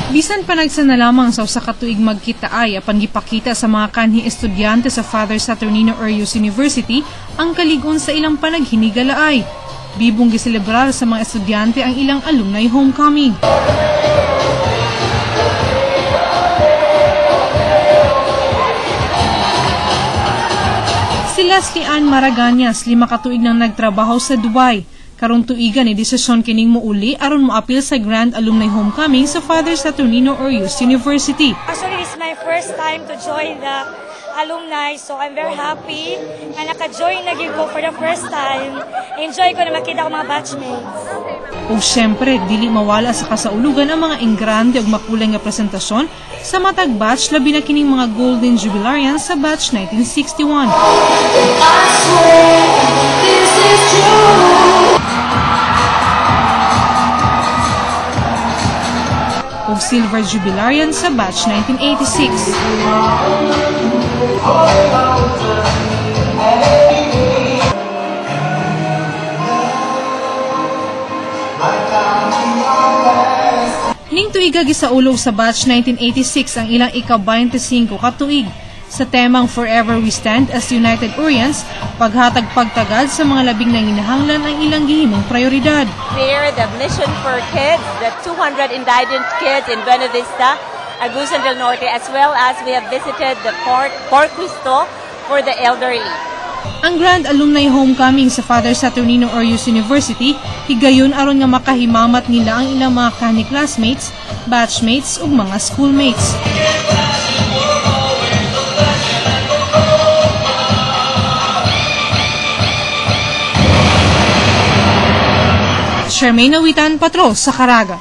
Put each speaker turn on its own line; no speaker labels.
Bisan panagsan na lamang sa usa ka tuig magkita ay apan gipakita sa mga kanhi estudyante sa Father Saturnino Orius University ang kaligon sa ilang panaghinigalaay. Bibong giselebrar sa mga estudyante ang ilang alumni homecoming. Si Leslie Ann Maraganyas, 5 ka tuig nang nagtrabaho sa Dubai. Karong tuigan ni desisyon kining muuli aron moapil sa Grand Alumni Homecoming sa Father Saturnino Orius University.
Actually, this is my first time to join the alumni, so I'm very happy na naka-join na ko for the first time. Enjoy ko na makita ko mga batchmates.
Ug syempre, dili mawala sa kasaulugan ang mga ingrande ug makulay nga presentasyon sa matag batch labi na kining mga Golden Jubilarians sa batch 1961. Ug Silver Jubilarian sa batch 1986. Ning tuiga gisaulog sa batch 1986 ang ilang ika-25 ka tuig. Sa temang Forever We Stand as United Orients, paghatag pagtagad sa mga labing nanginahanglan ang ilang gihimong prioridad.
Here, the mission for kids, the 200 indigent kids in Buena Vista, Agusan del Norte, as well as we have visited the Port Cristo for the elderly.
Ang Grand Alumni Homecoming sa Father Saturnino Orius University higayon aron nga makahimamat nila ang ilang mga kanhi classmates, batchmates ug mga schoolmates. Charmaine Awitan, Patrol sa Caraga.